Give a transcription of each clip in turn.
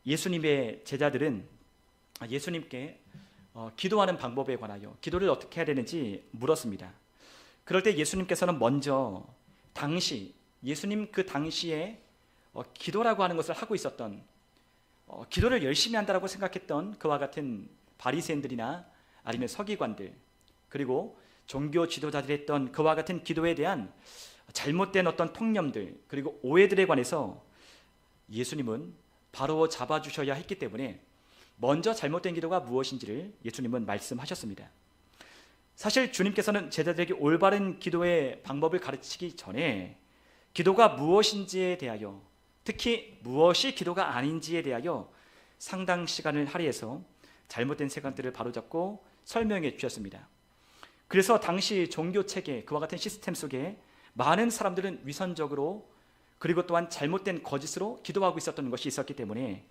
예수님의 제자들은 예수님께 기도하는 방법에 관하여 기도를 어떻게 해야 되는지 물었습니다. 그럴 때 예수님께서는 먼저 예수님 그 당시에 기도라고 하는 것을 하고 있었던, 기도를 열심히 한다라고 생각했던 그와 같은 바리새인들이나 아니면 서기관들, 그리고 종교 지도자들이 했던 그와 같은 기도에 대한 잘못된 어떤 통념들, 그리고 오해들에 관해서 예수님은 바로 잡아주셔야 했기 때문에 먼저 잘못된 기도가 무엇인지를 예수님은 말씀하셨습니다. 사실 주님께서는 제자들에게 올바른 기도의 방법을 가르치기 전에 기도가 무엇인지에 대하여, 특히 무엇이 기도가 아닌지에 대하여 상당 시간을 할애해서 잘못된 생각들을 바로잡고 설명해 주셨습니다. 그래서 당시 종교 체계, 그와 같은 시스템 속에 많은 사람들은 위선적으로, 그리고 또한 잘못된 거짓으로 기도하고 있었던 것이 있었기 때문에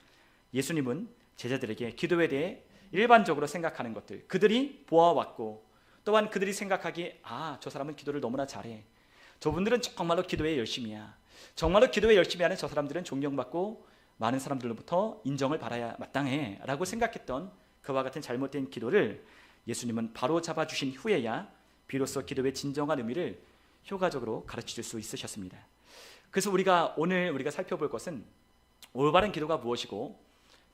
예수님은 제자들에게 기도에 대해 일반적으로 생각하는 것들, 그들이 보아왔고 또한 그들이 생각하기에 저 사람은 기도를 너무나 잘해, 저분들은 정말로 기도에 열심이야, 정말로 기도에 열심히 하는 저 사람들은 존경받고 많은 사람들로부터 인정을 받아야 마땅해 라고 생각했던 그와 같은 잘못된 기도를 예수님은 바로 잡아주신 후에야 비로소 기도의 진정한 의미를 효과적으로 가르칠 수 있으셨습니다. 그래서 오늘 우리가 살펴볼 것은 올바른 기도가 무엇이고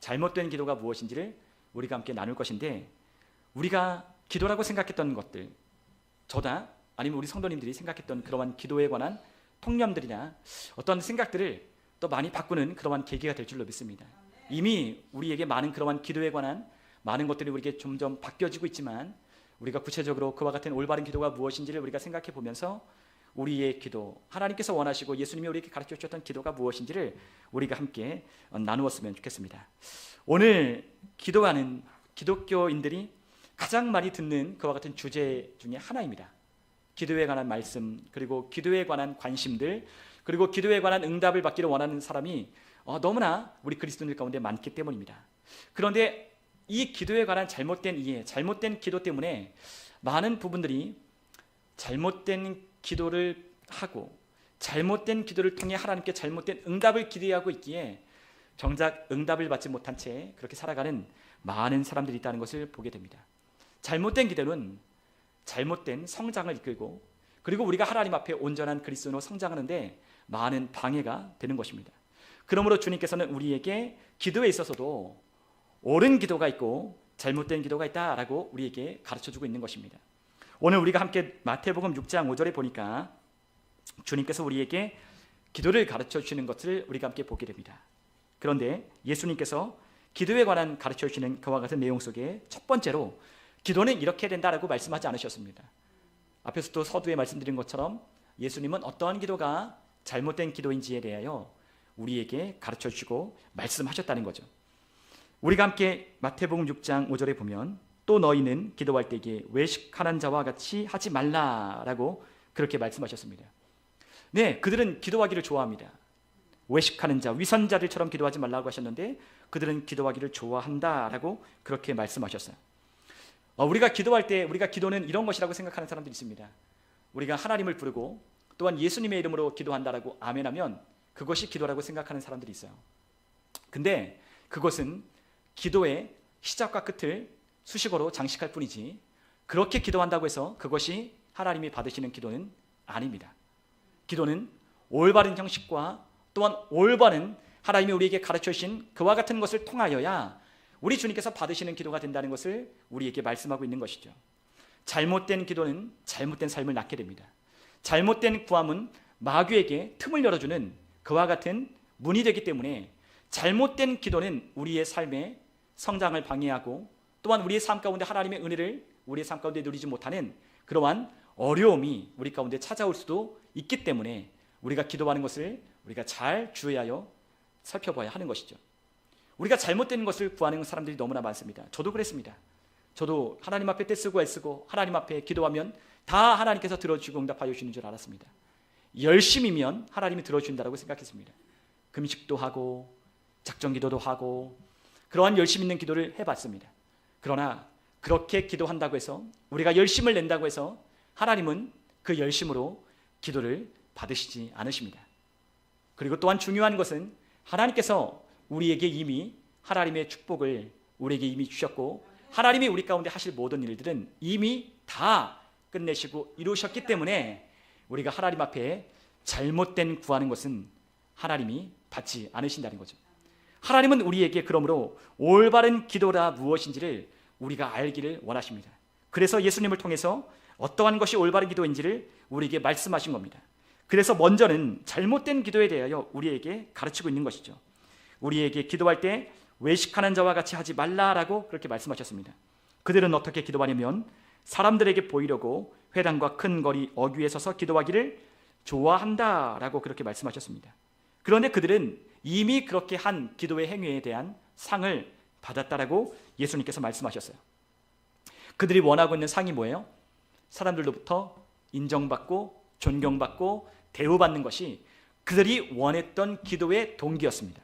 잘못된 기도가 무엇인지를 우리가 함께 나눌 것인데, 우리가 기도라고 생각했던 것들, 저다 아니면 우리 성도님들이 생각했던 그러한 기도에 관한 통념들이나 어떤 생각들을 또 많이 바꾸는 그러한 계기가 될 줄로 믿습니다. 이미 우리에게 많은 그러한 기도에 관한 많은 것들이 우리에게 점점 바뀌어지고 있지만, 우리가 구체적으로 그와 같은 올바른 기도가 무엇인지를 우리가 생각해 보면서 우리의 기도, 하나님께서 원하시고 예수님이 우리에게 가르쳐 주셨던 기도가 무엇인지를 우리가 함께 나누었으면 좋겠습니다. 오늘 기도하는 기독교인들이 가장 많이 듣는 그와 같은 주제 중에 하나입니다. 기도에 관한 말씀, 그리고 기도에 관한 관심들, 그리고 기도에 관한 응답을 받기를 원하는 사람이 너무나 우리 그리스도인들 가운데 많기 때문입니다. 그런데 이 기도에 관한 잘못된 이해, 잘못된 기도 때문에 많은 부분들이 잘못된 기도를 하고 잘못된 기도를 통해 하나님께 잘못된 응답을 기대하고 있기에 정작 응답을 받지 못한 채 그렇게 살아가는 많은 사람들이 있다는 것을 보게 됩니다. 잘못된 기도는 잘못된 성장을 이끌고, 그리고 우리가 하나님 앞에 온전한 그리스도인으로 성장하는데 많은 방해가 되는 것입니다. 그러므로 주님께서는 우리에게 기도에 있어서도 옳은 기도가 있고 잘못된 기도가 있다라고 우리에게 가르쳐주고 있는 것입니다. 오늘 우리가 함께 마태복음 6장 5절에 보니까 주님께서 우리에게 기도를 가르쳐 주시는 것을 우리가 함께 보게 됩니다. 그런데 예수님께서 기도에 관한 가르쳐 주시는 그와 같은 내용 속에 첫 번째로 기도는 이렇게 된다라고 말씀하지 않으셨습니다. 앞에서도 서두에 말씀드린 것처럼 예수님은 어떠한 기도가 잘못된 기도인지에 대하여 우리에게 가르쳐 주시고 말씀하셨다는 거죠. 우리가 함께 마태복음 6장 5절에 보면, 또 너희는 기도할 때에 외식하는 자와 같이 하지 말라라고 그렇게 말씀하셨습니다. 네, 그들은 기도하기를 좋아합니다. 외식하는 자, 위선자들처럼 기도하지 말라고 하셨는데 그들은 기도하기를 좋아한다라고 그렇게 말씀하셨어요. 우리가 기도할 때 우리가 기도는 이런 것이라고 생각하는 사람들이 있습니다. 우리가 하나님을 부르고 또한 예수님의 이름으로 기도한다라고 아멘하면 그것이 기도라고 생각하는 사람들이 있어요. 근데 그것은 기도의 시작과 끝을 수식어로 장식할 뿐이지, 그렇게 기도한다고 해서 그것이 하나님이 받으시는 기도는 아닙니다. 기도는 올바른 형식과 또한 올바른 하나님이 우리에게 가르쳐 주신 그와 같은 것을 통하여야 우리 주님께서 받으시는 기도가 된다는 것을 우리에게 말씀하고 있는 것이죠. 잘못된 기도는 잘못된 삶을 낳게 됩니다. 잘못된 구함은 마귀에게 틈을 열어주는 그와 같은 문이 되기 때문에 잘못된 기도는 우리의 삶의 성장을 방해하고 또한 우리의 삶 가운데 하나님의 은혜를 우리의 삶 가운데 누리지 못하는 그러한 어려움이 우리 가운데 찾아올 수도 있기 때문에 우리가 기도하는 것을 우리가 잘 주의하여 살펴봐야 하는 것이죠. 우리가 잘못된 것을 구하는 사람들이 너무나 많습니다. 저도 그랬습니다. 저도 하나님 앞에 떼쓰고 애쓰고 하나님 앞에 기도하면 다 하나님께서 들어주시고 응답하여 주시는 줄 알았습니다. 열심이면 하나님이 들어주신다고 생각했습니다. 금식도 하고 작정기도도 하고 그러한 열심 있는 기도를 해봤습니다. 그러나 그렇게 기도한다고 해서, 우리가 열심을 낸다고 해서 하나님은 그 열심으로 기도를 받으시지 않으십니다. 그리고 또한 중요한 것은 하나님께서 우리에게 이미 하나님의 축복을 우리에게 이미 주셨고, 하나님이 우리 가운데 하실 모든 일들은 이미 다 끝내시고 이루셨기 때문에 우리가 하나님 앞에 잘못된 구하는 것은 하나님이 받지 않으신다는 거죠. 하나님은 우리에게 그러므로 올바른 기도라 무엇인지를 우리가 알기를 원하십니다. 그래서 예수님을 통해서 어떠한 것이 올바른 기도인지를 우리에게 말씀하신 겁니다. 그래서 먼저는 잘못된 기도에 대하여 우리에게 가르치고 있는 것이죠. 우리에게 기도할 때 외식하는 자와 같이 하지 말라라고 그렇게 말씀하셨습니다. 그들은 어떻게 기도하냐면 사람들에게 보이려고 회당과 큰 거리 어귀에 서서 기도하기를 좋아한다라고 그렇게 말씀하셨습니다. 그런데 그들은 이미 그렇게 한 기도의 행위에 대한 상을 받았다라고 예수님께서 말씀하셨어요. 그들이 원하고 있는 상이 뭐예요? 사람들로부터 인정받고 존경받고 대우받는 것이 그들이 원했던 기도의 동기였습니다.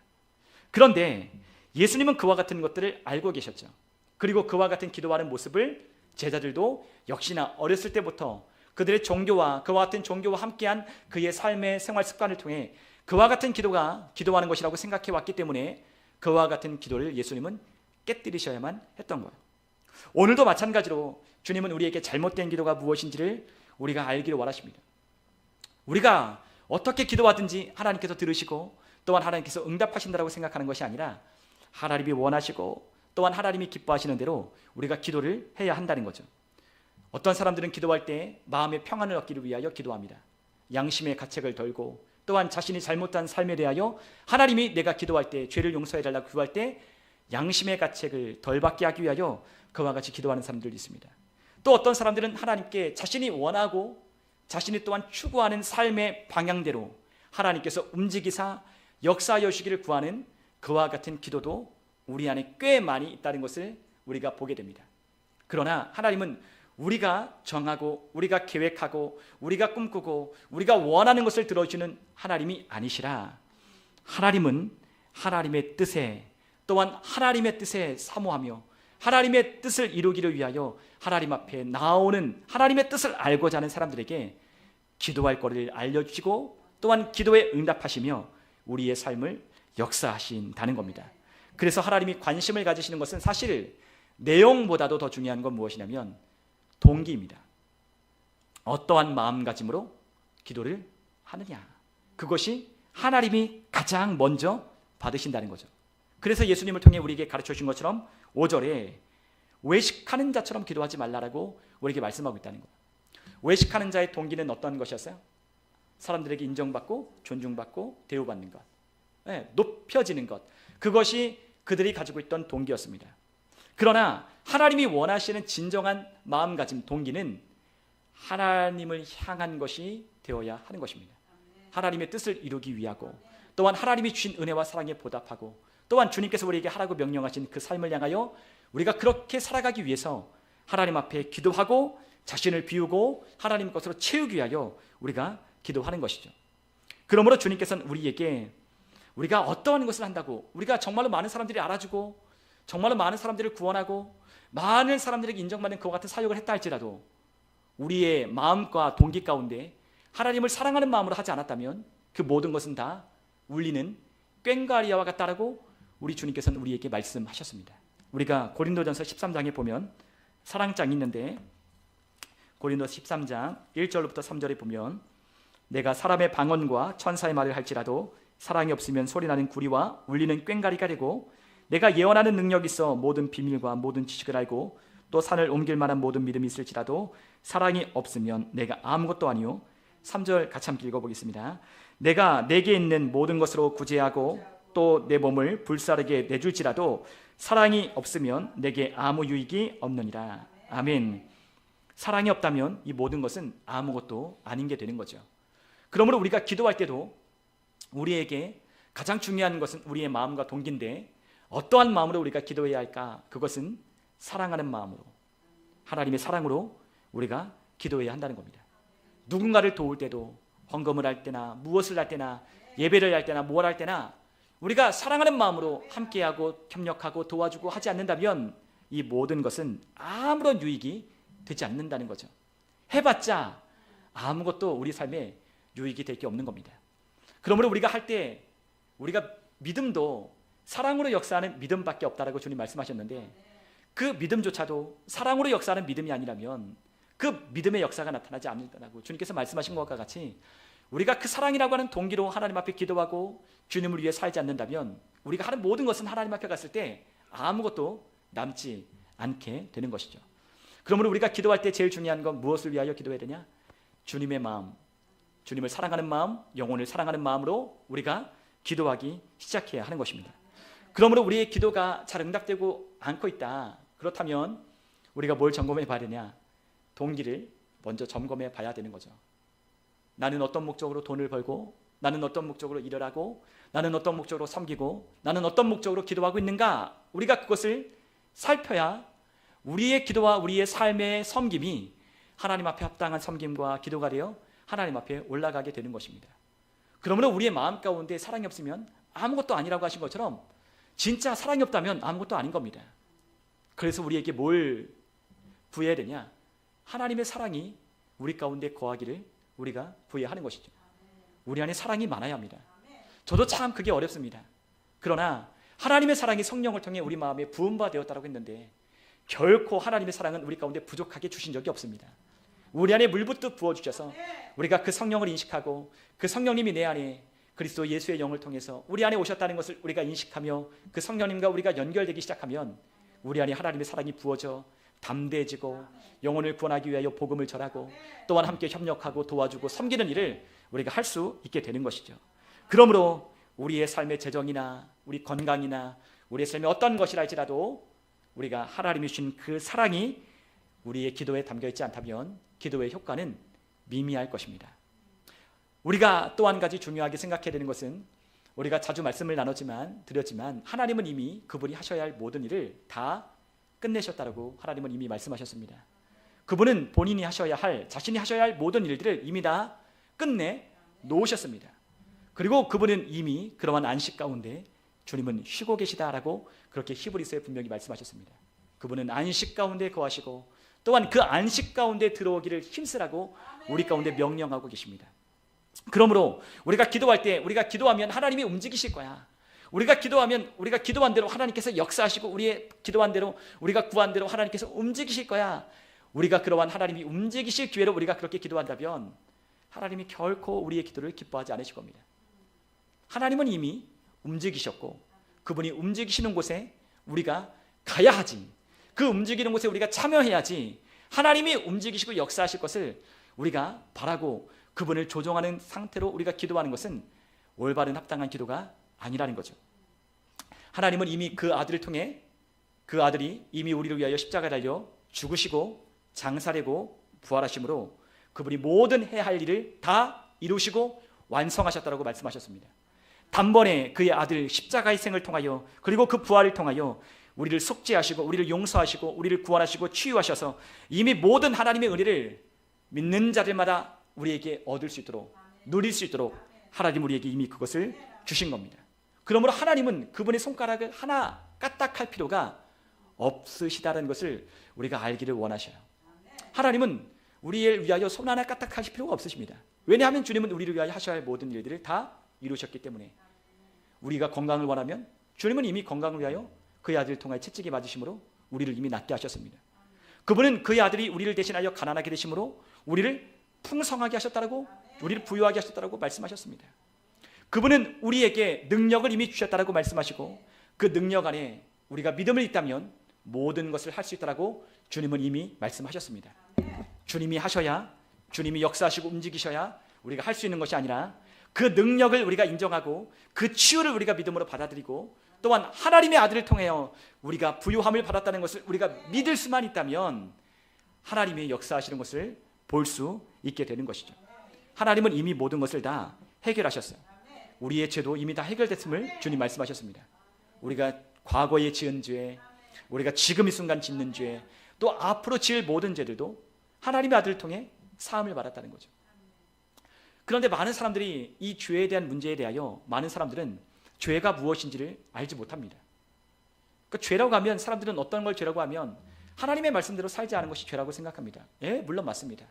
그런데 예수님은 그와 같은 것들을 알고 계셨죠. 그리고 그와 같은 기도하는 모습을 제자들도 역시나 어렸을 때부터 그들의 종교와 그와 같은 종교와 함께한 그의 삶의 생활 습관을 통해 그와 같은 기도가 기도하는 것이라고 생각해 왔기 때문에 그와 같은 기도를 예수님은 깨뜨리셔야만 했던 거예요. 오늘도 마찬가지로 주님은 우리에게 잘못된 기도가 무엇인지를 우리가 알기를 원하십니다. 우리가 어떻게 기도하든지 하나님께서 들으시고 또한 하나님께서 응답하신다고 생각하는 것이 아니라 하나님이 원하시고 또한 하나님이 기뻐하시는 대로 우리가 기도를 해야 한다는 거죠. 어떤 사람들은 기도할 때 마음의 평안을 얻기를 위하여 기도합니다. 양심의 가책을 덜고 또한 자신이 잘못한 삶에 대하여 하나님이 내가 기도할 때 죄를 용서해달라고 구할 때 양심의 가책을 덜 받게 하기 위하여 그와 같이 기도하는 사람들도 있습니다. 또 어떤 사람들은 하나님께 자신이 원하고 자신이 또한 추구하는 삶의 방향대로 하나님께서 움직이사 역사하여 주시기를 구하는 그와 같은 기도도 우리 안에 꽤 많이 있다는 것을 우리가 보게 됩니다. 그러나 하나님은 우리가 정하고 우리가 계획하고 우리가 꿈꾸고 우리가 원하는 것을 들어주는 하나님이 아니시라, 하나님은 하나님의 뜻에 또한 하나님의 뜻에 사모하며 하나님의 뜻을 이루기를 위하여 하나님 앞에 나오는 하나님의 뜻을 알고자 하는 사람들에게 기도할 거리를 알려주시고 또한 기도에 응답하시며 우리의 삶을 역사하신다는 겁니다. 그래서 하나님이 관심을 가지시는 것은 사실 내용보다도 더 중요한 건 무엇이냐면 동기입니다. 어떠한 마음가짐으로 기도를 하느냐, 그것이 하나님이 가장 먼저 받으신다는 거죠. 그래서 예수님을 통해 우리에게 가르쳐 주신 것처럼 5절에 외식하는 자처럼 기도하지 말라라고 우리에게 말씀하고 있다는 거예요. 외식하는 자의 동기는 어떤 것이었어요? 사람들에게 인정받고 존중받고 대우받는 것, 높여지는 것, 그것이 그들이 가지고 있던 동기였습니다. 그러나 하나님이 원하시는 진정한 마음가짐, 동기는 하나님을 향한 것이 되어야 하는 것입니다. 하나님의 뜻을 이루기 위하고 또한 하나님이 주신 은혜와 사랑에 보답하고 또한 주님께서 우리에게 하라고 명령하신 그 삶을 향하여 우리가 그렇게 살아가기 위해서 하나님 앞에 기도하고 자신을 비우고 하나님 것으로 채우기 위하여 우리가 기도하는 것이죠. 그러므로 주님께서는 우리에게 우리가 어떠한 것을 한다고 우리가 정말로 많은 사람들이 알아주고 정말로 많은 사람들을 구원하고 많은 사람들에게 인정받는 그와 같은 사역을 했다 할지라도 우리의 마음과 동기 가운데 하나님을 사랑하는 마음으로 하지 않았다면 그 모든 것은 다 울리는 꽹과리와 같다라고 우리 주님께서는 우리에게 말씀하셨습니다. 우리가 고린도전서 13장에 보면 사랑장이 있는데 고린도서 13장 1절부터 3절에 보면 내가 사람의 방언과 천사의 말을 할지라도 사랑이 없으면 소리나는 구리와 울리는 꽹과리가 되고 내가 예언하는 능력이 있어 모든 비밀과 모든 지식을 알고 또 산을 옮길 만한 모든 믿음이 있을지라도 사랑이 없으면 내가 아무것도 아니요. 3절 같이 함께 읽어보겠습니다. 내가 내게 있는 모든 것으로 구제하고 또 내 몸을 불사르게 내줄지라도 사랑이 없으면 내게 아무 유익이 없느니라. 아멘. 사랑이 없다면 이 모든 것은 아무것도 아닌 게 되는 거죠. 그러므로 우리가 기도할 때도 우리에게 가장 중요한 것은 우리의 마음과 동기인데 어떠한 마음으로 우리가 기도해야 할까? 그것은 사랑하는 마음으로, 하나님의 사랑으로 우리가 기도해야 한다는 겁니다. 누군가를 도울 때도, 헌금을 할 때나 무엇을 할 때나 예배를 할 때나 무엇을 할 때나 우리가 사랑하는 마음으로 함께하고 협력하고 도와주고 하지 않는다면 이 모든 것은 아무런 유익이 되지 않는다는 거죠. 해봤자 아무것도 우리 삶에 유익이 될 게 없는 겁니다. 그러므로 우리가 할 때 우리가 믿음도 사랑으로 역사하는 믿음밖에 없다라고 주님 말씀하셨는데, 그 믿음조차도 사랑으로 역사하는 믿음이 아니라면 그 믿음의 역사가 나타나지 않는다고 주님께서 말씀하신 것과 같이, 우리가 그 사랑이라고 하는 동기로 하나님 앞에 기도하고 주님을 위해 살지 않는다면 우리가 하는 모든 것은 하나님 앞에 갔을 때 아무것도 남지 않게 되는 것이죠. 그러므로 우리가 기도할 때 제일 중요한 건 무엇을 위하여 기도해야 되냐? 주님의 마음, 주님을 사랑하는 마음, 영혼을 사랑하는 마음으로 우리가 기도하기 시작해야 하는 것입니다. 그러므로 우리의 기도가 잘 응답되고 않고 있다, 그렇다면 우리가 뭘 점검해 봐야 되냐? 동기를 먼저 점검해 봐야 되는 거죠. 나는 어떤 목적으로 돈을 벌고, 나는 어떤 목적으로 일을 하고, 나는 어떤 목적으로 섬기고, 나는 어떤 목적으로 기도하고 있는가? 우리가 그것을 살펴야 우리의 기도와 우리의 삶의 섬김이 하나님 앞에 합당한 섬김과 기도가 되어 하나님 앞에 올라가게 되는 것입니다. 그러므로 우리의 마음 가운데 사랑이 없으면 아무것도 아니라고 하신 것처럼 진짜 사랑이 없다면 아무것도 아닌 겁니다. 그래서 우리에게 뭘 부여해야 되냐? 하나님의 사랑이 우리 가운데 거하기를 우리가 부여하는 것이죠. 우리 안에 사랑이 많아야 합니다. 저도 참 그게 어렵습니다. 그러나 하나님의 사랑이 성령을 통해 우리 마음에 부음바 되었다고 했는데, 결코 하나님의 사랑은 우리 가운데 부족하게 주신 적이 없습니다. 우리 안에 물붓듯 부어주셔서 우리가 그 성령을 인식하고, 그 성령님이 내 안에 그리스도 예수의 영을 통해서 우리 안에 오셨다는 것을 우리가 인식하며 그 성령님과 우리가 연결되기 시작하면 우리 안에 하나님의 사랑이 부어져 담대해지고, 영혼을 구원하기 위하여 복음을 전하고, 또한 함께 협력하고 도와주고 섬기는 일을 우리가 할 수 있게 되는 것이죠. 그러므로 우리의 삶의 재정이나 우리 건강이나 우리의 삶의 어떤 것이라 할지라도 우리가 하나님이 주신 그 사랑이 우리의 기도에 담겨있지 않다면 기도의 효과는 미미할 것입니다. 우리가 또 한 가지 중요하게 생각해야 되는 것은, 우리가 자주 말씀을 드렸지만 하나님은 이미 그분이 하셔야 할 모든 일을 다 끝내셨다고 하나님은 이미 말씀하셨습니다. 그분은 본인이 하셔야 할, 자신이 하셔야 할 모든 일들을 이미 다 끝내 놓으셨습니다. 그리고 그분은 이미 그러한 안식 가운데 주님은 쉬고 계시다라고 그렇게 히브리서에 분명히 말씀하셨습니다. 그분은 안식 가운데 거하시고 또한 그 안식 가운데 들어오기를 힘쓰라고 우리 가운데 명령하고 계십니다. 그러므로 우리가 기도할 때, 우리가 기도하면 하나님이 움직이실 거야. 우리가 기도하면 우리가 기도한 대로 하나님께서 역사하시고, 우리의 기도한 대로, 우리가 구한 대로 하나님께서 움직이실 거야. 우리가 그러한 하나님이 움직이실 기회로 우리가 그렇게 기도한다면 하나님이 결코 우리의 기도를 기뻐하지 않으실 겁니다. 하나님은 이미 움직이셨고, 그분이 움직이시는 곳에 우리가 가야 하지, 그 움직이는 곳에 우리가 참여해야지, 하나님이 움직이시고 역사하실 것을 우리가 바라고 그분을 조종하는 상태로 우리가 기도하는 것은 올바른 합당한 기도가 아니라는 거죠. 하나님은 이미 그 아들을 통해, 그 아들이 이미 우리를 위하여 십자가에 달려 죽으시고 장사되고 부활하심으로 그분이 모든 해야 할 일을 다 이루시고 완성하셨다고 말씀하셨습니다. 단번에 그의 아들 십자가의 생을 통하여, 그리고 그 부활을 통하여 우리를 속죄하시고 우리를 용서하시고 우리를 구원하시고 치유하셔서 이미 모든 하나님의 은혜를 믿는 자들마다 우리에게 얻을 수 있도록, 누릴 수 있도록 하나님 우리에게 이미 그것을 주신 겁니다. 그러므로 하나님은 그분의 손가락을 하나 까딱할 필요가 없으시다는 것을 우리가 알기를 원하셔요. 하나님은 우리를 위하여 손 하나 까딱하실 필요가 없으십니다. 왜냐하면 주님은 우리를 위하여 하셔야 할 모든 일들을 다 이루셨기 때문에. 우리가 건강을 원하면 주님은 이미 건강을 위하여 그의 아들을 통하여 채찍에 맞으심으로 우리를 이미 낫게 하셨습니다. 그분은 그의 아들이 우리를 대신하여 가난하게 되심으로 우리를 풍성하게 하셨다라고, 우리를 부유하게 하셨다라고 말씀하셨습니다. 그분은 우리에게 능력을 이미 주셨다라고 말씀하시고, 그 능력 안에 우리가 믿음을 있다면 모든 것을 할 수 있다라고 주님은 이미 말씀하셨습니다. 주님이 하셔야, 주님이 역사하시고 움직이셔야 우리가 할 수 있는 것이 아니라, 그 능력을 우리가 인정하고 그 치유를 우리가 믿음으로 받아들이고, 또한 하나님의 아들을 통하여 우리가 부유함을 받았다는 것을 우리가 믿을 수만 있다면 하나님의 역사하시는 것을 볼 수 있게 되는 것이죠. 하나님은 이미 모든 것을 다 해결하셨어요. 우리의 죄도 이미 다 해결됐음을 주님 말씀하셨습니다. 우리가 과거에 지은 죄, 우리가 지금 이 순간 짓는 죄, 또 앞으로 지을 모든 죄들도 하나님의 아들을 통해 사함을 받았다는 거죠. 그런데 많은 사람들이 이 죄에 대한 문제에 대하여, 많은 사람들은 죄가 무엇인지를 알지 못합니다. 그러니까 죄라고 하면, 사람들은 어떤 걸 죄라고 하면 하나님의 말씀대로 살지 않은 것이 죄라고 생각합니다. 예, 물론 맞습니다.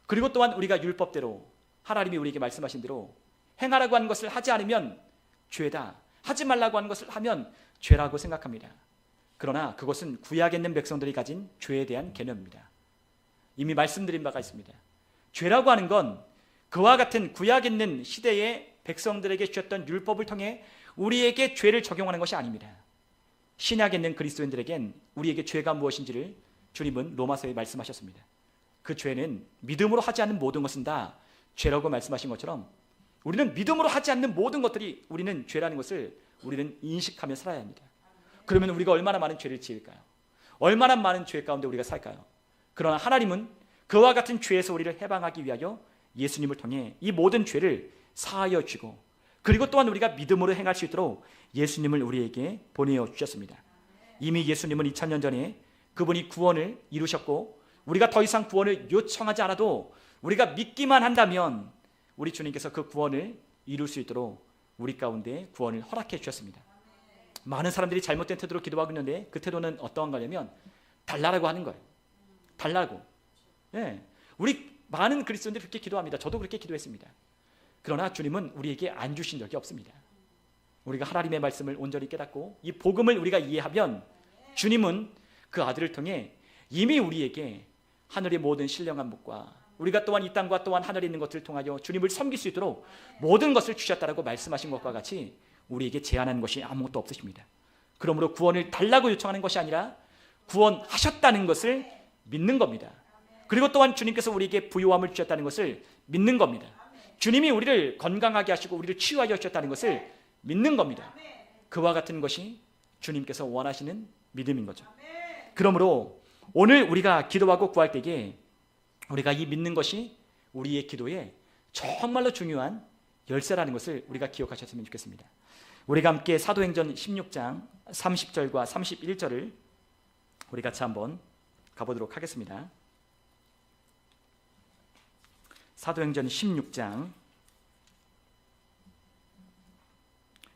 그리고 또한 우리가 율법대로, 하나님이 우리에게 말씀하신 대로 행하라고 하는 것을 하지 않으면 죄다, 하지 말라고 하는 것을 하면 죄라고 생각합니다. 그러나 그것은 구약에 있는 백성들이 가진 죄에 대한 개념입니다. 이미 말씀드린 바가 있습니다. 죄라고 하는 건 그와 같은 구약에 있는 시대의 백성들에게 주셨던 율법을 통해 우리에게 죄를 적용하는 것이 아닙니다. 신약에 있는 그리스도인들에겐 우리에게 죄가 무엇인지를 주님은 로마서에 말씀하셨습니다. 그 죄는 믿음으로 하지 않는 모든 것은 다 죄라고 말씀하신 것처럼 우리는 믿음으로 하지 않는 모든 것들이 우리는 죄라는 것을 우리는 인식하며 살아야 합니다. 그러면 우리가 얼마나 많은 죄를 지을까요? 얼마나 많은 죄 가운데 우리가 살까요? 그러나 하나님은 그와 같은 죄에서 우리를 해방하기 위하여 예수님을 통해 이 모든 죄를 사하여 주시고 그리고 또한 우리가 믿음으로 행할 수 있도록 예수님을 우리에게 보내어 주셨습니다. 이미 예수님은 2000년 전에 그분이 구원을 이루셨고 우리가 더 이상 구원을 요청하지 않아도 우리가 믿기만 한다면 우리 주님께서 그 구원을 이룰 수 있도록 우리 가운데 구원을 허락해 주셨습니다. 많은 사람들이 잘못된 태도로 기도하고 있는데 그 태도는 어떠한 거냐면 달라라고 하는 거예요. 달라고. 네. 우리 많은 그리스도인들이 그렇게 기도합니다. 저도 그렇게 기도했습니다. 그러나 주님은 우리에게 안 주신 적이 없습니다. 우리가 하나님의 말씀을 온전히 깨닫고 이 복음을 우리가 이해하면 주님은 그 아들을 통해 이미 우리에게 하늘의 모든 신령한 복과 우리가 또한 이 땅과 또한 하늘에 있는 것들을 통하여 주님을 섬길 수 있도록 모든 것을 주셨다라고 말씀하신 것과 같이 우리에게 제한하는 것이 아무것도 없으십니다. 그러므로 구원을 달라고 요청하는 것이 아니라 구원하셨다는 것을 믿는 겁니다. 그리고 또한 주님께서 우리에게 부요함을 주셨다는 것을 믿는 겁니다. 주님이 우리를 건강하게 하시고 우리를 치유하여 주셨다는 것을 믿는 겁니다. 그와 같은 것이 주님께서 원하시는 믿음인 거죠. 그러므로 오늘 우리가 기도하고 구할 때에 우리가 이 믿는 것이 우리의 기도에 정말로 중요한 열쇠라는 것을 우리가 기억하셨으면 좋겠습니다. 우리가 함께 사도행전 16장 30절과 31절을 우리 같이 한번 가보도록 하겠습니다. 사도행전 16장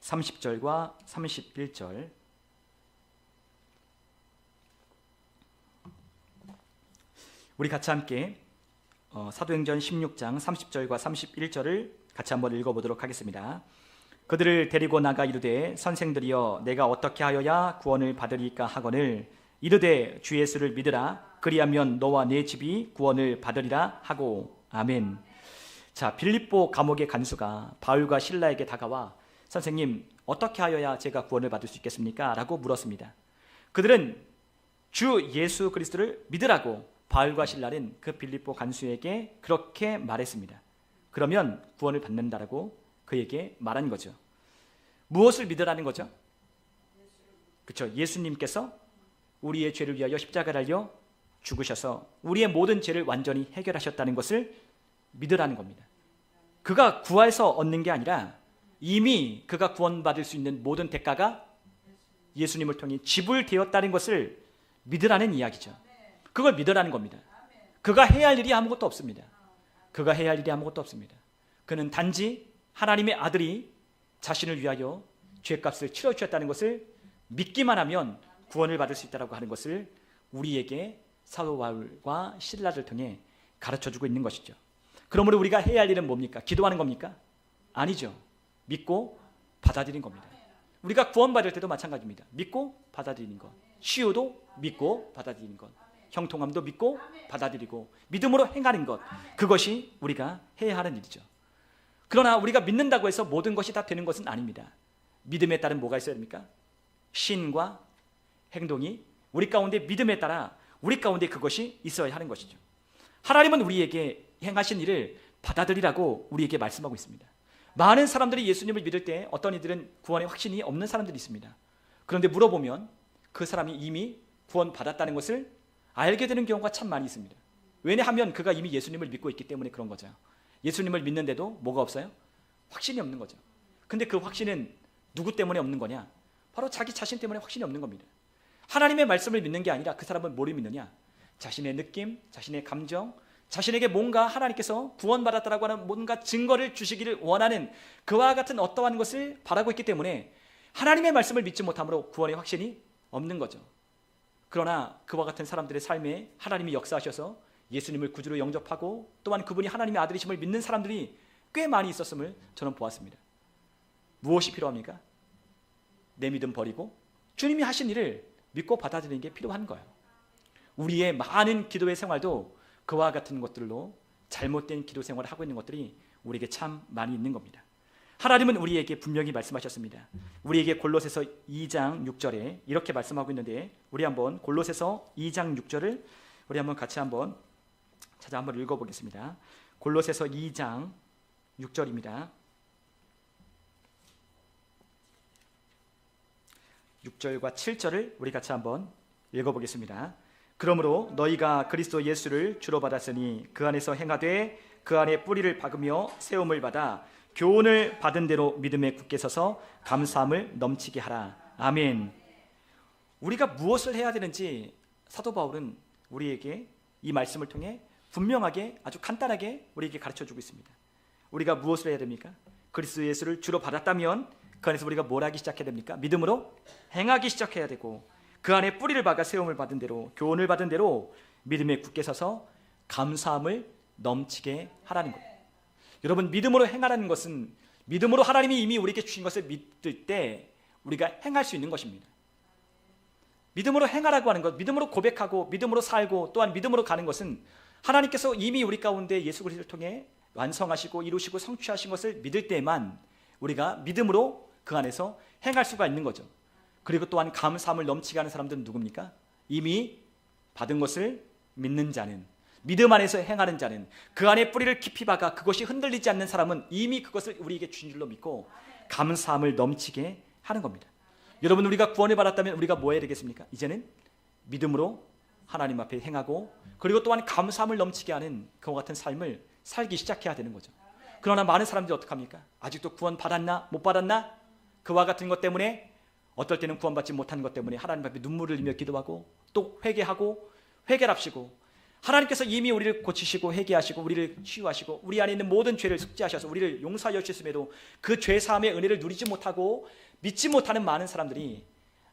30절과 31절 우리 같이 함께 사도행전 16장 30절과 31절을 같이 한번 읽어보도록 하겠습니다. 그들을 데리고 나가 이르되 선생들이여 내가 어떻게 하여야 구원을 받으리까 하거늘 이르되 주 예수를 믿으라 그리하면 너와 네 집이 구원을 받으리라 하고 아멘. 자, 빌립보 감옥의 간수가 바울과 실라에게 다가와 선생님 어떻게 하여야 제가 구원을 받을 수 있겠습니까? 라고 물었습니다. 그들은 주 예수 그리스도를 믿으라고 바울과 실라는 그 빌립보 간수에게 그렇게 말했습니다. 그러면 구원을 받는다라고 그에게 말한 거죠. 무엇을 믿으라는 거죠? 그렇죠. 예수님께서 우리의 죄를 위하여 십자가를 달려 죽으셔서 우리의 모든 죄를 완전히 해결하셨다는 것을 믿으라는 겁니다. 그가 구해서 얻는 게 아니라 이미 그가 구원받을 수 있는 모든 대가가 예수님을 통해 지불되었다는 것을 믿으라는 이야기죠. 그걸 믿으라는 겁니다. 그가 해야 할 일이 아무것도 없습니다. 그가 해야 할 일이 아무것도 없습니다. 그는 단지 하나님의 아들이 자신을 위하여 죄값을 치러주셨다는 것을 믿기만 하면 구원을 받을 수 있다고 하는 것을 우리에게 사도 바울과 실라를 통해 가르쳐주고 있는 것이죠. 그러므로 우리가 해야 할 일은 뭡니까? 기도하는 겁니까? 아니죠. 믿고 받아들이는 겁니다. 우리가 구원받을 때도 마찬가지입니다. 믿고 받아들이는 것. 치유도 믿고 받아들이는 것. 형통함도 믿고 받아들이고 믿음으로 행하는 것. 그것이 우리가 해야 하는 일이죠. 그러나 우리가 믿는다고 해서 모든 것이 다 되는 것은 아닙니다. 믿음에 따른 뭐가 있어야 됩니까? 신과 행동이 우리 가운데 믿음에 따라 우리 가운데 그것이 있어야 하는 것이죠. 하나님은 우리에게 행하신 일을 받아들이라고 우리에게 말씀하고 있습니다. 많은 사람들이 예수님을 믿을 때 어떤 이들은 구원의 확신이 없는 사람들이 있습니다. 그런데 물어보면 그 사람이 이미 구원받았다는 것을 알게 되는 경우가 참 많이 있습니다. 왜냐하면 그가 이미 예수님을 믿고 있기 때문에 그런 거죠. 예수님을 믿는데도 뭐가 없어요? 확신이 없는 거죠. 근데 그 확신은 누구 때문에 없는 거냐? 바로 자기 자신 때문에 확신이 없는 겁니다. 하나님의 말씀을 믿는 게 아니라 그 사람은 뭐를 믿느냐? 자신의 느낌, 자신의 감정, 자신에게 뭔가 하나님께서 구원받았다라고 하는 뭔가 증거를 주시기를 원하는 그와 같은 어떠한 것을 바라고 있기 때문에 하나님의 말씀을 믿지 못함으로 구원의 확신이 없는 거죠. 그러나 그와 같은 사람들의 삶에 하나님이 역사하셔서 예수님을 구주로 영접하고 또한 그분이 하나님의 아들이심을 믿는 사람들이 꽤 많이 있었음을 저는 보았습니다. 무엇이 필요합니까? 내 믿음 버리고 주님이 하신 일을 믿고 받아들이는 게 필요한 거예요. 우리의 많은 기도의 생활도 그와 같은 것들로 잘못된 기도 생활을 하고 있는 것들이 우리에게 참 많이 있는 겁니다. 하나님은 우리에게 분명히 말씀하셨습니다. 우리에게 골로새서 2장 6절에 이렇게 말씀하고 있는데, 우리 한번 골로새서 2장 6절을 우리 한번 같이 한번 찾아 한번 읽어보겠습니다. 골로새서 2장 6절입니다. 6절과 7절을 우리 같이 한번 읽어보겠습니다. 그러므로 너희가 그리스도 예수를 주로 받았으니 그 안에서 행하되 그 안에 뿌리를 박으며 세움을 받아 교훈을 받은 대로 믿음에 굳게 서서 감사함을 넘치게 하라. 아멘. 우리가 무엇을 해야 되는지 사도 바울은 우리에게 이 말씀을 통해 분명하게 아주 간단하게 우리에게 가르쳐주고 있습니다. 우리가 무엇을 해야 됩니까? 그리스도 예수를 주로 받았다면 그 안에서 우리가 뭘 하기 시작해야 됩니까? 믿음으로 행하기 시작해야 되고, 그 안에 뿌리를 박아 세움을 받은 대로, 교훈을 받은 대로 믿음에 굳게 서서 감사함을 넘치게 하라는 거예요. 여러분, 믿음으로 행하라는 것은 믿음으로 하나님이 이미 우리에게 주신 것을 믿을 때 우리가 행할 수 있는 것입니다. 믿음으로 행하라고 하는 것, 믿음으로 고백하고 믿음으로 살고 또한 믿음으로 가는 것은 하나님께서 이미 우리 가운데 예수 그리스도를 통해 완성하시고 이루시고 성취하신 것을 믿을 때만 우리가 믿음으로 그 안에서 행할 수가 있는 거죠. 그리고 또한 감사함을 넘치게 하는 사람들은 누굽니까? 이미 받은 것을 믿는 자는, 믿음 안에서 행하는 자는, 그 안에 뿌리를 깊이 박아 그것이 흔들리지 않는 사람은 이미 그것을 우리에게 주신 줄로 믿고 감사함을 넘치게 하는 겁니다. 여러분, 우리가 구원을 받았다면 우리가 뭐 해야 되겠습니까? 이제는 믿음으로 하나님 앞에 행하고 그리고 또한 감사함을 넘치게 하는 그와 같은 삶을 살기 시작해야 되는 거죠. 그러나 많은 사람들이 어떡합니까? 아직도 구원 받았나? 못 받았나? 그와 같은 것 때문에, 어떨 때는 구원받지 못한 것 때문에 하나님 앞에 눈물을 흘리며 기도하고 또 회개하고 회개랍시고, 하나님께서 이미 우리를 고치시고 회개하시고 우리를 치유하시고 우리 안에 있는 모든 죄를 속죄하셔서 우리를 용서하여 주셨음에도 그 죄사함의 은혜를 누리지 못하고 믿지 못하는 많은 사람들이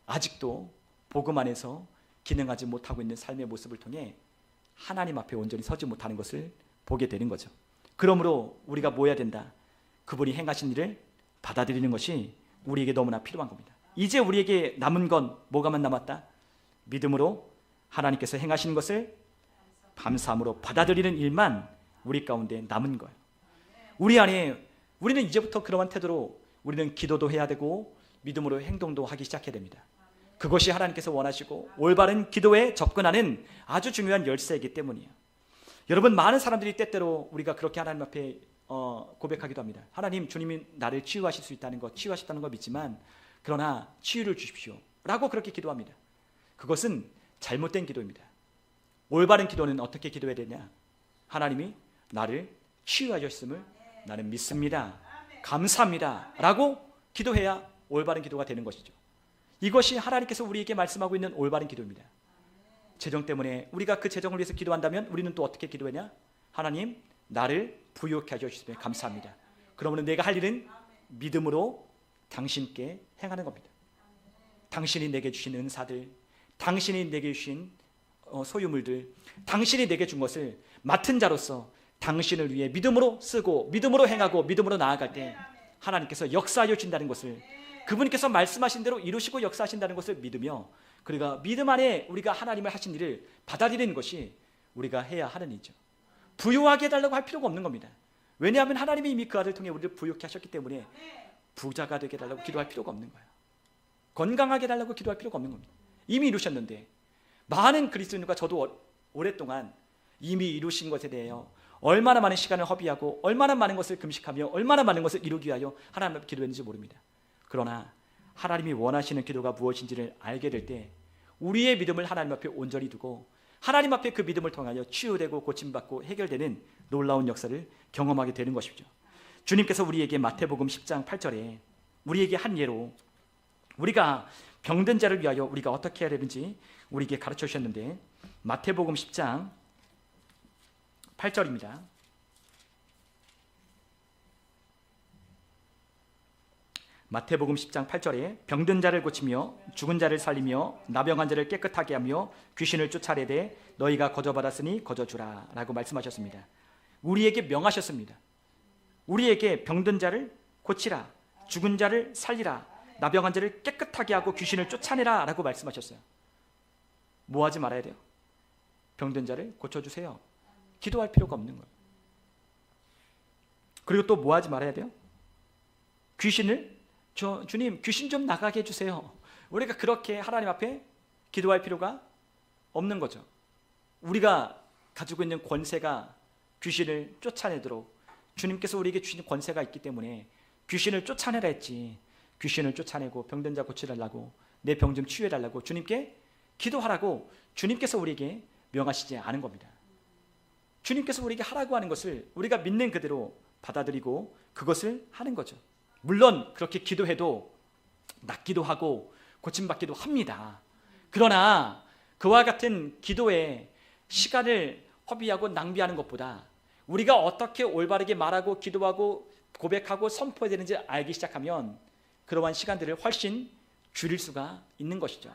아직도 복음 안에서 기능하지 못하고 있는 삶의 모습을 통해 하나님 앞에 온전히 서지 못하는 것을 보게 되는 거죠. 그러므로 우리가 뭐 해야 된다? 그분이 행하신 일을 받아들이는 것이 우리에게 너무나 필요한 겁니다. 이제 우리에게 남은 건 뭐가만 남았다? 믿음으로 하나님께서 행하신 것을 감사함으로 받아들이는 일만 우리 가운데 남은 거예요. 우리 안에 우리는 이제부터 그러한 태도로 우리는 기도도 해야 되고 믿음으로 행동도 하기 시작해야 됩니다. 그것이 하나님께서 원하시고 올바른 기도에 접근하는 아주 중요한 열쇠이기 때문이에요. 여러분, 많은 사람들이 때때로 우리가 그렇게 하나님 앞에 고백하기도 합니다. 하나님, 주님이 나를 치유하실 수 있다는 것, 치유하셨다는 거 믿지만 그러나 치유를 주십시오 라고 그렇게 기도합니다. 그것은 잘못된 기도입니다. 올바른 기도는 어떻게 기도해야 되냐? 하나님이 나를 치유하셨음을 나는 믿습니다, 감사합니다 라고 기도해야 올바른 기도가 되는 것이죠. 이것이 하나님께서 우리에게 말씀하고 있는 올바른 기도입니다. 재정 때문에 우리가 그 재정을 위해서 기도한다면 우리는 또 어떻게 기도하냐? 하나님, 나를 부유케 하셨음에 감사합니다. 그러면 내가 할 일은 믿음으로 당신께 행하는 겁니다. 당신이 내게 주신 은사들, 당신이 내게 주신 소유물들, 당신이 내게 준 것을 맡은 자로서 당신을 위해 믿음으로 쓰고 믿음으로 행하고 믿음으로 나아갈 때 하나님께서 역사하여 준다는 것을, 그분께서 말씀하신 대로 이루시고 역사하신다는 것을 믿으며, 그러니까 믿음 안에 우리가 하나님을 하신 일을 받아들이는 것이 우리가 해야 하는 일이죠. 부유하게 해달라고 할 필요가 없는 겁니다. 왜냐하면 하나님이 이미 그 아들을 통해 우리를 부유케 하셨기 때문에 부자가 되게 해달라고 기도할 필요가 없는 거예요. 건강하게 해달라고 기도할 필요가 없는 겁니다. 이미 이루셨는데, 많은 그리스도인과 저도 오랫동안 이미 이루신 것에 대하여 얼마나 많은 시간을 허비하고 얼마나 많은 것을 금식하며 얼마나 많은 것을 이루기 위하여 하나님 앞에 기도했는지 모릅니다. 그러나 하나님이 원하시는 기도가 무엇인지를 알게 될 때 우리의 믿음을 하나님 앞에 온전히 두고 하나님 앞에 그 믿음을 통하여 치유되고 고침받고 해결되는 놀라운 역사를 경험하게 되는 것이죠. 주님께서 우리에게 마태복음 10장 8절에 우리에게 한 예로 우리가 병든 자를 위하여 우리가 어떻게 해야 되는지 우리에게 가르쳐 주셨는데, 마태복음 10장 8절입니다. 마태복음 10장 8절에 병든 자를 고치며 죽은 자를 살리며 나병한 자를 깨끗하게 하며 귀신을 쫓아내되 너희가 거저받았으니 거저주라 라고 말씀하셨습니다. 우리에게 명하셨습니다. 우리에게 병든 자를 고치라, 죽은 자를 살리라, 나병 환자를 깨끗하게 하고 귀신을 쫓아내라 라고 말씀하셨어요. 뭐 하지 말아야 돼요? 병든 자를 고쳐주세요. 기도할 필요가 없는 거예요. 그리고 또 뭐 하지 말아야 돼요? 귀신을 주님 귀신 좀 나가게 해주세요. 우리가 그렇게 하나님 앞에 기도할 필요가 없는 거죠. 우리가 가지고 있는 권세가 귀신을 쫓아내도록 주님께서 우리에게 주신 권세가 있기 때문에 귀신을 쫓아내라 했지. 귀신을 쫓아내고 병든 자 고쳐달라고, 내 병 좀 치유해달라고 주님께 기도하라고 주님께서 우리에게 명하시지 않은 겁니다. 주님께서 우리에게 하라고 하는 것을 우리가 믿는 그대로 받아들이고 그것을 하는 거죠. 물론 그렇게 기도해도 낫기도 하고 고침받기도 합니다. 그러나 그와 같은 기도에 시간을 허비하고 낭비하는 것보다 우리가 어떻게 올바르게 말하고 기도하고 고백하고 선포해야 되는지 알기 시작하면 그러한 시간들을 훨씬 줄일 수가 있는 것이죠.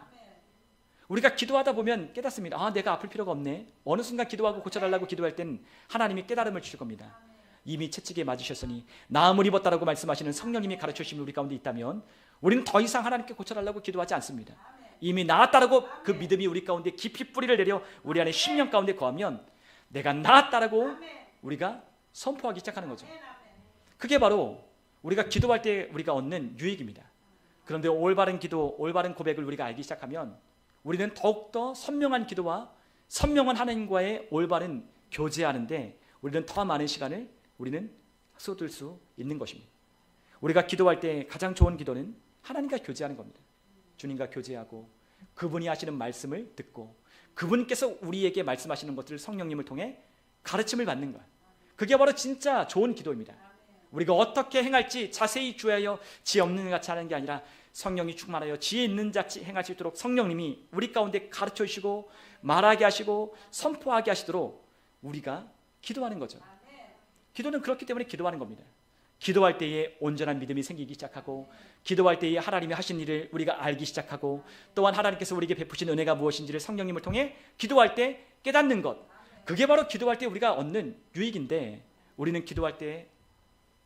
우리가 기도하다 보면 깨닫습니다. 아, 내가 아플 필요가 없네. 어느 순간 기도하고 고쳐달라고 기도할 땐 하나님이 깨달음을 주실 겁니다. 이미 채찍에 맞으셨으니 나음을 입었다라고 말씀하시는 성령님이 가르쳐주심이 우리 가운데 있다면 우리는 더 이상 하나님께 고쳐달라고 기도하지 않습니다. 이미 나았다라고 그 믿음이 우리 가운데 깊이 뿌리를 내려 우리 안에 심령 가운데 거하면 내가 나았다라고 우리가 선포하기 시작하는 거죠. 그게 바로 우리가 기도할 때 우리가 얻는 유익입니다. 그런데 올바른 기도, 올바른 고백을 우리가 알기 시작하면 우리는 더욱더 선명한 기도와 선명한 하나님과의 올바른 교제하는데 우리는 더 많은 시간을 우리는 쏟을 수 있는 것입니다. 우리가 기도할 때 가장 좋은 기도는 하나님과 교제하는 겁니다. 주님과 교제하고 그분이 하시는 말씀을 듣고 그분께서 우리에게 말씀하시는 것들을 성령님을 통해 가르침을 받는 거예요. 그게 바로 진짜 좋은 기도입니다. 우리가 어떻게 행할지 자세히 주의하여 지혜 없는 것 같이 하는 게 아니라 성령이 충만하여 지혜 있는 자치 행할 수 있도록 성령님이 우리 가운데 가르쳐 주시고 말하게 하시고 선포하게 하시도록 우리가 기도하는 거죠. 기도는 그렇기 때문에 기도하는 겁니다. 기도할 때에 온전한 믿음이 생기기 시작하고 기도할 때에 하나님이 하신 일을 우리가 알기 시작하고 또한 하나님께서 우리에게 베푸신 은혜가 무엇인지를 성령님을 통해 기도할 때 깨닫는 것, 그게 바로 기도할 때 우리가 얻는 유익인데 우리는 기도할 때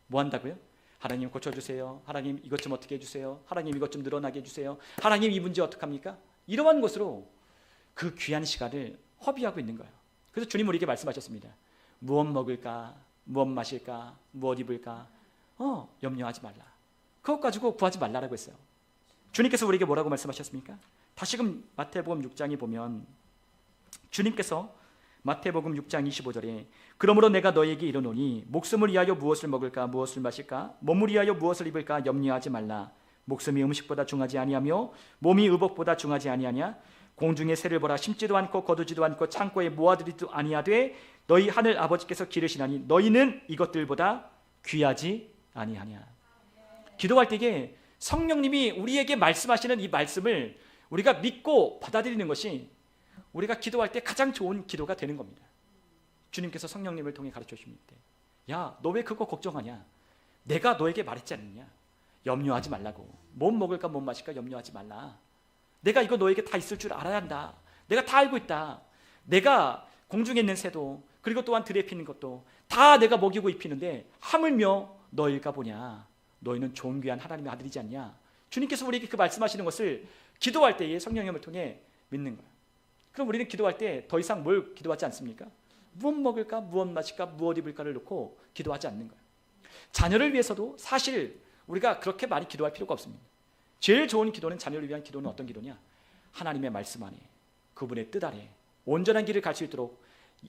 뭐 한다고요? 하나님 고쳐주세요. 하나님 이것 좀 어떻게 해주세요. 하나님 이것 좀 늘어나게 해주세요. 하나님 이 문제 어떡합니까? 이러한 것으로 그 귀한 시간을 허비하고 있는 거예요. 그래서 주님 우리에게 말씀하셨습니다. 무엇 먹을까? 무엇 마실까? 무엇 입을까? 염려하지 말라. 그것 가지고 구하지 말라라고 했어요. 주님께서 우리에게 뭐라고 말씀하셨습니까? 다시금 마태복음 6장에 보면 주님께서 마태복음 6장 25절에 그러므로 내가 너에게 이르노니 목숨을 위하여 무엇을 먹을까 무엇을 마실까 몸을 위하여 무엇을 입을까 염려하지 말라. 목숨이 음식보다 중하지 아니하며 몸이 의복보다 중하지 아니하냐. 공중의 새를 보라. 심지도 않고 거두지도 않고 창고에 모아두지도 아니하되 너희 하늘 아버지께서 기르시나니 너희는 이것들보다 귀하지 아니하냐. 기도할 때에 성령님이 우리에게 말씀하시는 이 말씀을 우리가 믿고 받아들이는 것이 우리가 기도할 때 가장 좋은 기도가 되는 겁니다. 주님께서 성령님을 통해 가르쳐 주십니다. 야, 너 왜 그거 걱정하냐? 내가 너에게 말했지 않느냐? 염려하지 말라고. 못 먹을까 못 마실까 염려하지 말라. 내가 이거 너에게 다 있을 줄 알아야 한다. 내가 다 알고 있다. 내가 공중에 있는 새도 그리고 또한 들에 피는 것도 다 내가 먹이고 입히는데 하물며 너일까 보냐. 너희는 존귀한 하나님의 아들이지 않냐. 주님께서 우리에게 그 말씀하시는 것을 기도할 때에 성령님을 통해 믿는 거야. 그럼 우리는 기도할 때 더 이상 뭘 기도하지 않습니까? 무엇 먹을까, 무엇 마실까, 무엇 입을까를 놓고 기도하지 않는 거예요. 자녀를 위해서도 사실 우리가 그렇게 많이 기도할 필요가 없습니다. 제일 좋은 기도는 자녀를 위한 기도는 어떤 기도냐? 하나님의 말씀 안에 그분의 뜻 아래 온전한 길을 갈 수 있도록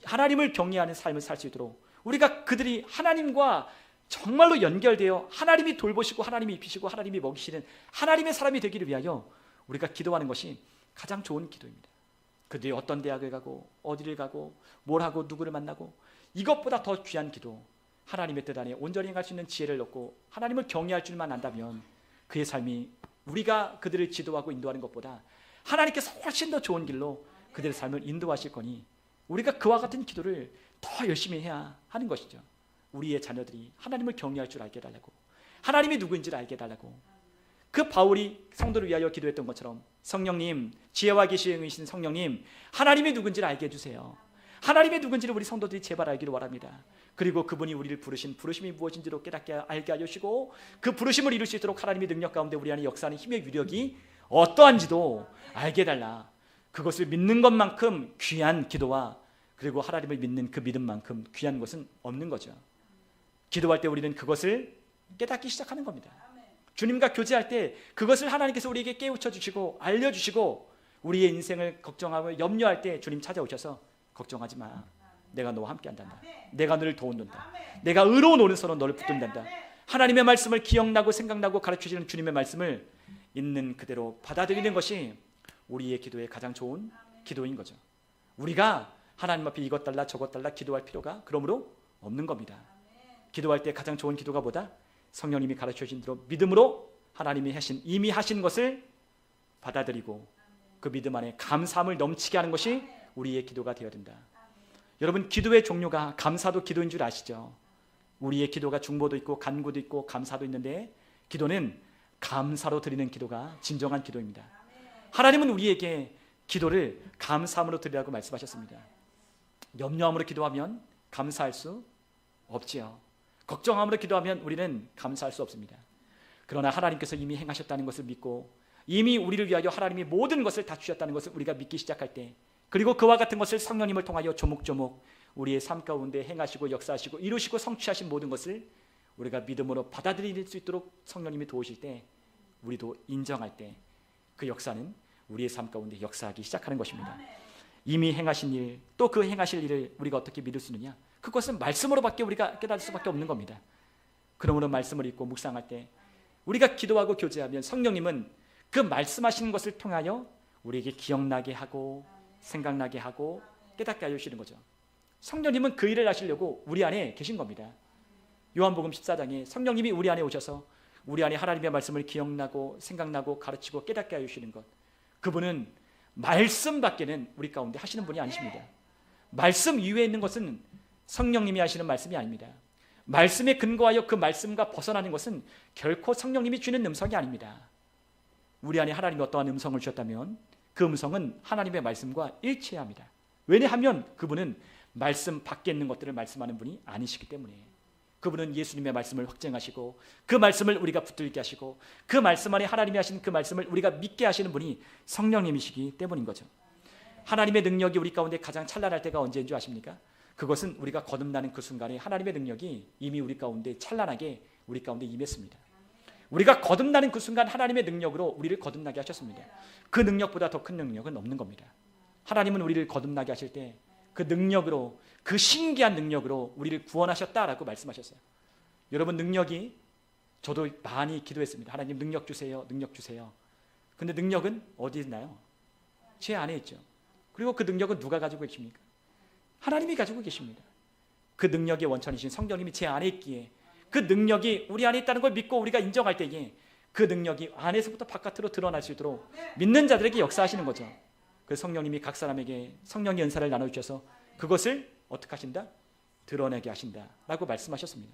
하나님을 경외하는 삶을 살 수 있도록 우리가 그들이 하나님과 정말로 연결되어 하나님이 돌보시고 하나님이 입히시고 하나님이 먹이시는 하나님의 사람이 되기를 위하여 우리가 기도하는 것이 가장 좋은 기도입니다. 그들이 어떤 대학을 가고 어디를 가고 뭘 하고 누구를 만나고 이것보다 더 귀한 기도, 하나님의 뜻 안에 온전히 갈 수 있는 지혜를 얻고 하나님을 경외할 줄만 안다면 그의 삶이 우리가 그들을 지도하고 인도하는 것보다 하나님께서 훨씬 더 좋은 길로 그들의 삶을 인도하실 거니 우리가 그와 같은 기도를 더 열심히 해야 하는 것이죠. 우리의 자녀들이 하나님을 경외할 줄 알게 해달라고, 하나님이 누구인지를 알게 해달라고. 그 바울이 성도를 위하여 기도했던 것처럼 성령님, 지혜와 계시신 성령님, 하나님이 누군지를 알게 해주세요. 하나님의 누군지를 우리 성도들이 제발 알기를 바랍니다. 그리고 그분이 우리를 부르신 부르심이 무엇인지로 깨닫게 알게 하시고 그 부르심을 이룰 수 있도록 하나님의 능력 가운데 우리 안에 역사하는 힘의 위력이 어떠한지도 알게 해달라. 그것을 믿는 것만큼 귀한 기도와 그리고 하나님을 믿는 그 믿음만큼 귀한 것은 없는 거죠. 기도할 때 우리는 그것을 깨닫기 시작하는 겁니다. 주님과 교제할 때 그것을 하나님께서 우리에게 깨우쳐 주시고 알려주시고 우리의 인생을 걱정하고 염려할 때 주님 찾아오셔서 걱정하지 마. 내가 너와 함께 한단다. 내가 너를 도운단다. 내가 의로운 오른손으로 너를 붙든단다. 하나님의 말씀을 기억나고 생각나고 가르쳐주시는 주님의 말씀을 있는 그대로 받아들이는 것이 우리의 기도의 가장 좋은 기도인 거죠. 우리가 하나님 앞에 이것 달라 저것 달라 기도할 필요가 그러므로 없는 겁니다. 기도할 때 가장 좋은 기도가 뭐다? 성령님이 가르쳐주신 대로 믿음으로 하나님이 이미 하신 것을 받아들이고 그 믿음 안에 감사함을 넘치게 하는 것이 우리의 기도가 되어야 된다. 여러분, 기도의 종류가 감사도 기도인 줄 아시죠? 우리의 기도가 중보도 있고 간구도 있고 감사도 있는데 기도는 감사로 드리는 기도가 진정한 기도입니다. 하나님은 우리에게 기도를 감사함으로 드리라고 말씀하셨습니다. 염려함으로 기도하면 감사할 수 없지요. 걱정함으로 기도하면 우리는 감사할 수 없습니다. 그러나 하나님께서 이미 행하셨다는 것을 믿고 이미 우리를 위하여 하나님이 모든 것을 다 주셨다는 것을 우리가 믿기 시작할 때, 그리고 그와 같은 것을 성령님을 통하여 조목조목 우리의 삶 가운데 행하시고 역사하시고 이루시고 성취하신 모든 것을 우리가 믿음으로 받아들일 수 있도록 성령님이 도우실 때, 우리도 인정할 때 그 역사는 우리의 삶 가운데 역사하기 시작하는 것입니다. 이미 행하신 일, 또 그 행하실 일을 우리가 어떻게 믿을 수 있느냐? 그것은 말씀으로밖에 우리가 깨달을 수밖에 없는 겁니다. 그러므로 말씀을 읽고 묵상할 때 우리가 기도하고 교제하면 성령님은 그 말씀하시는 것을 통하여 우리에게 기억나게 하고 생각나게 하고 깨닫게 해주시는 거죠. 성령님은 그 일을 하시려고 우리 안에 계신 겁니다. 요한복음 14장에 성령님이 우리 안에 오셔서 우리 안에 하나님의 말씀을 기억나고 생각나고 가르치고 깨닫게 해주시는 것, 그분은 말씀 밖에는 우리 가운데 하시는 분이 아니십니다. 말씀 이외에 있는 것은 성령님이 하시는 말씀이 아닙니다. 말씀에 근거하여 그 말씀과 벗어나는 것은 결코 성령님이 주는 음성이 아닙니다. 우리 안에 하나님이 어떠한 음성을 주셨다면 그 음성은 하나님의 말씀과 일치해야 합니다. 왜냐하면 그분은 말씀 밖에 있는 것들을 말씀하는 분이 아니시기 때문에. 그분은 예수님의 말씀을 확증하시고 그 말씀을 우리가 붙들게 하시고 그 말씀 안에 하나님이 하신 그 말씀을 우리가 믿게 하시는 분이 성령님이시기 때문인 거죠. 하나님의 능력이 우리 가운데 가장 찬란할 때가 언제인 줄 아십니까? 그것은 우리가 거듭나는 그 순간에 하나님의 능력이 이미 우리 가운데 찬란하게 우리 가운데 임했습니다. 우리가 거듭나는 그 순간 하나님의 능력으로 우리를 거듭나게 하셨습니다. 그 능력보다 더 큰 능력은 없는 겁니다. 하나님은 우리를 거듭나게 하실 때 그 능력으로, 그 신기한 능력으로 우리를 구원하셨다라고 말씀하셨어요. 여러분, 능력이, 저도 많이 기도했습니다. 하나님 능력 주세요, 능력 주세요. 근데 능력은 어디 있나요? 제 안에 있죠. 그리고 그 능력은 누가 가지고 계십니까? 하나님이 가지고 계십니다. 그 능력의 원천이신 성령님이 제 안에 있기에 그 능력이 우리 안에 있다는 걸 믿고 우리가 인정할 때에 그 능력이 안에서부터 바깥으로 드러날 수 있도록 믿는 자들에게 역사하시는 거죠. 그 성령님이 각 사람에게 성령의 은사를 나눠주셔서 그것을 어떻게 하신다? 드러내게 하신다라고 말씀하셨습니다.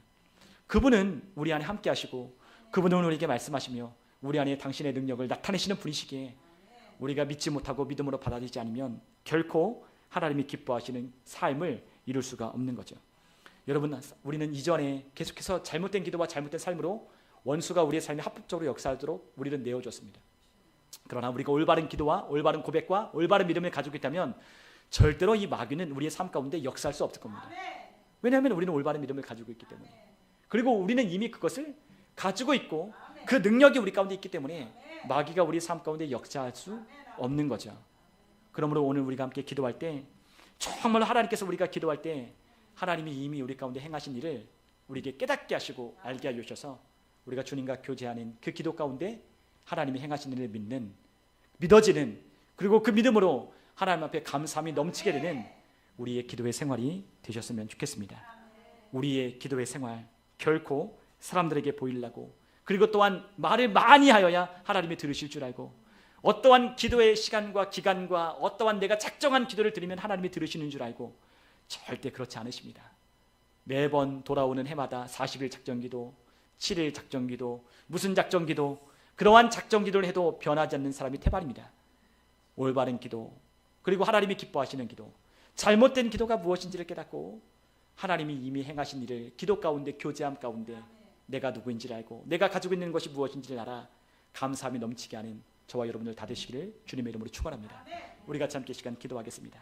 그분은 우리 안에 함께 하시고 그분은 우리에게 말씀하시며 우리 안에 당신의 능력을 나타내시는 분이시기에 우리가 믿지 못하고 믿음으로 받아들이지 않으면 결코 하나님이 기뻐하시는 삶을 이룰 수가 없는 거죠. 여러분, 우리는 이전에 계속해서 잘못된 기도와 잘못된 삶으로 원수가 우리의 삶에 합법적으로 역사하도록 우리를 내어줬습니다. 그러나 우리가 올바른 기도와 올바른 고백과 올바른 믿음을 가지고 있다면 절대로 이 마귀는 우리의 삶 가운데 역사할 수 없을 겁니다. 왜냐하면 우리는 올바른 믿음을 가지고 있기 때문에, 그리고 우리는 이미 그것을 가지고 있고 그 능력이 우리 가운데 있기 때문에 마귀가 우리 삶 가운데 역사할 수 없는 거죠. 그러므로 오늘 우리가 함께 기도할 때 정말로 하나님께서 우리가 기도할 때 하나님이 이미 우리 가운데 행하신 일을 우리에게 깨닫게 하시고 알게 해주셔서 우리가 주님과 교제하는 그 기도 가운데 하나님이 행하신 일을 믿는, 믿어지는, 그리고 그 믿음으로 하나님 앞에 감사함이 넘치게 되는 우리의 기도의 생활이 되셨으면 좋겠습니다. 우리의 기도의 생활 결코 사람들에게 보이려고, 그리고 또한 말을 많이 하여야 하나님이 들으실 줄 알고, 어떠한 기도의 시간과 기간과 어떠한 내가 작정한 기도를 드리면 하나님이 들으시는 줄 알고, 절대 그렇지 않으십니다. 매번 돌아오는 해마다 40일 작정기도, 7일 작정기도, 무슨 작정기도, 그러한 작정기도를 해도 변하지 않는 사람이 태반입니다. 올바른 기도, 그리고 하나님이 기뻐하시는 기도, 잘못된 기도가 무엇인지를 깨닫고 하나님이 이미 행하신 일을 기도 가운데, 교제함 가운데 내가 누구인지를 알고 내가 가지고 있는 것이 무엇인지를 알아 감사함이 넘치게 하는 저와 여러분들 다 되시기를 주님의 이름으로 축원합니다. 우리 같이 함께 시간 기도하겠습니다.